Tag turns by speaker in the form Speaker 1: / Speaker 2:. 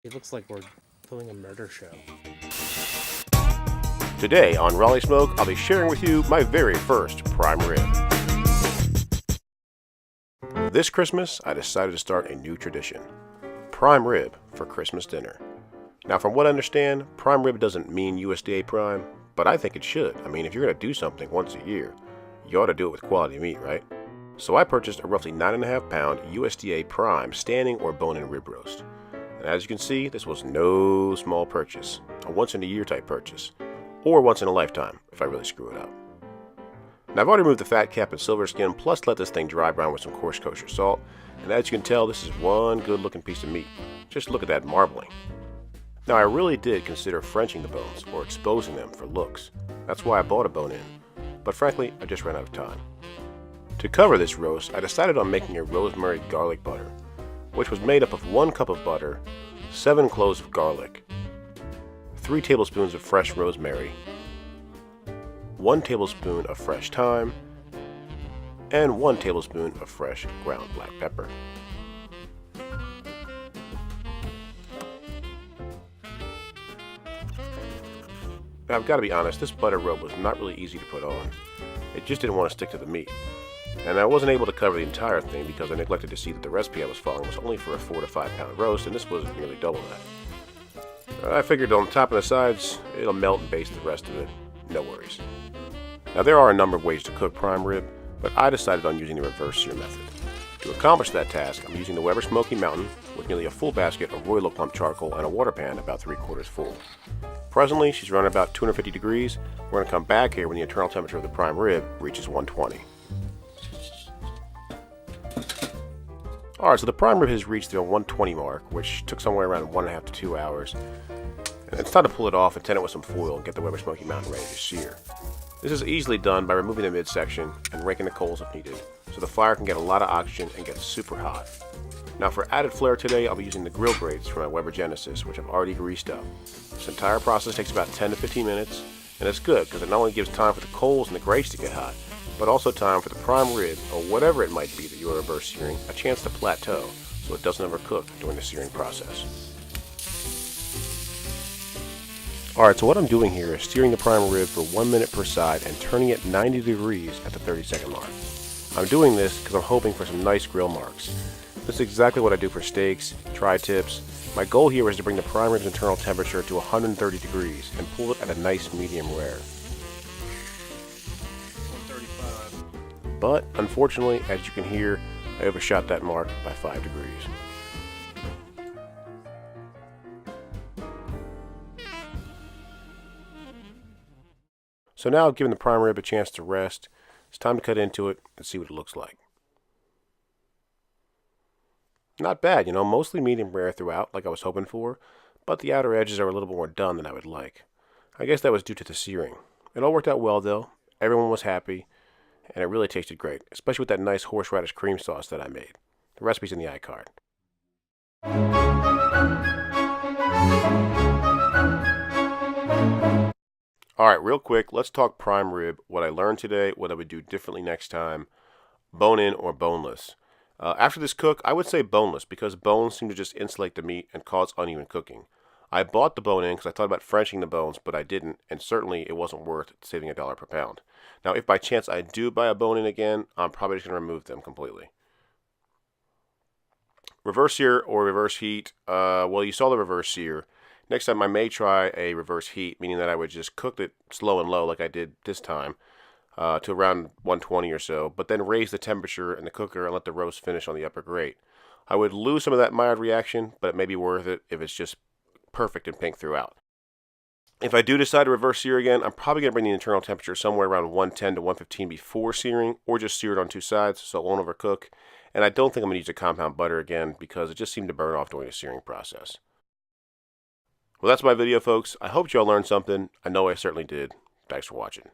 Speaker 1: It looks like we're filming a murder show.
Speaker 2: Today on Raleigh Smoke, I'll be sharing with you my very first prime rib. This Christmas, I decided to start a new tradition. Prime rib for Christmas dinner. Now, from what I understand, prime rib doesn't mean USDA prime, but I think it should. I mean, if you're going to do something once a year, you ought to do it with quality meat, right? So I purchased a roughly 9.5 pound USDA prime standing or bone-in rib roast. And as you can see, this was no small purchase, a once in a year type purchase, or once in a lifetime if I really screw it up. Now I've already removed the fat cap and silver skin, plus let this thing dry brown with some coarse kosher salt, and as you can tell, this is one good looking piece of meat. Just look at that marbling. Now I really did consider Frenching the bones, or exposing them for looks. That's why I bought a bone-in, but frankly, I just ran out of time. To cover this roast, I decided on making a rosemary garlic butter, which was made up of 1 cup of butter, 7 cloves of garlic, 3 tablespoons of fresh rosemary, 1 tablespoon of fresh thyme, and 1 tablespoon of fresh ground black pepper. Now I've got to be honest, this butter rub was not really easy to put on. It just didn't want to stick to the meat. And I wasn't able to cover the entire thing because I neglected to see that the recipe I was following was only for a 4 to 5 pound roast, and this was nearly double that. I figured on the top and the sides, it'll melt and baste the rest of it. No worries. Now there are a number of ways to cook prime rib, but I decided on using the reverse sear method. To accomplish that task, I'm using the Weber Smokey Mountain with nearly a full basket of Royal Oak Lump charcoal and a water pan about 3/4 full. Presently, she's running about 250 degrees. We're going to come back here when the internal temperature of the prime rib reaches 120. Alright, so the prime rib has reached the 120 mark, which took somewhere around 1.5 to 2 hours. And it's time to pull it off and tin it with some foil and get the Weber Smoky Mountain ready to sear. This is easily done by removing the midsection and raking the coals if needed, so the fire can get a lot of oxygen and get super hot. Now for added flair today, I'll be using the grill grates from my Weber Genesis, which I've already greased up. This entire process takes about 10 to 15 minutes, and it's good because it not only gives time for the coals and the grates to get hot, but also time for the prime rib, or whatever it might be that you are reverse searing, a chance to plateau so it doesn't overcook during the searing process. Alright, so what I'm doing here is steering the prime rib for 1 minute per side and turning it 90 degrees at the 30-second mark. I'm doing this because I'm hoping for some nice grill marks. This is exactly what I do for steaks, tri-tips. My goal here is to bring the prime rib's internal temperature to 130 degrees and pull it at a nice medium rare. But unfortunately, as you can hear, I overshot that mark by 5 degrees. So now, giving the prime rib a chance to rest, it's time to cut into it and see what it looks like. Not bad, mostly medium rare throughout, like I was hoping for, but the outer edges are a little more done than I would like. I guess that was due to the searing. It all worked out well though, everyone was happy, and it really tasted great, especially with that nice horseradish cream sauce that I made. The recipe's in the iCard. Alright, real quick, let's talk prime rib, what I learned today, what I would do differently next time, bone-in or boneless. After this cook, I would say boneless because bones seem to just insulate the meat and cause uneven cooking. I bought the bone-in because I thought about Frenching the bones, but I didn't, and certainly it wasn't worth saving $1 per pound. Now, if by chance I do buy a bone-in again, I'm probably just going to remove them completely. Reverse sear or reverse heat, well, you saw the reverse sear. Next time I may try a reverse heat, meaning that I would just cook it slow and low like I did this time, to around 120 or so, but then raise the temperature in the cooker and let the roast finish on the upper grate. I would lose some of that mild reaction, but it may be worth it if it's just perfect and pink throughout. If I do decide to reverse sear again, I'm probably going to bring the internal temperature somewhere around 110 to 115 before searing, or just sear it on 2 sides so it won't overcook. And I don't think I'm going to use a compound butter again because it just seemed to burn off during the searing process. Well, that's my video, folks. I hope y'all learned something. I know I certainly did. Thanks for watching.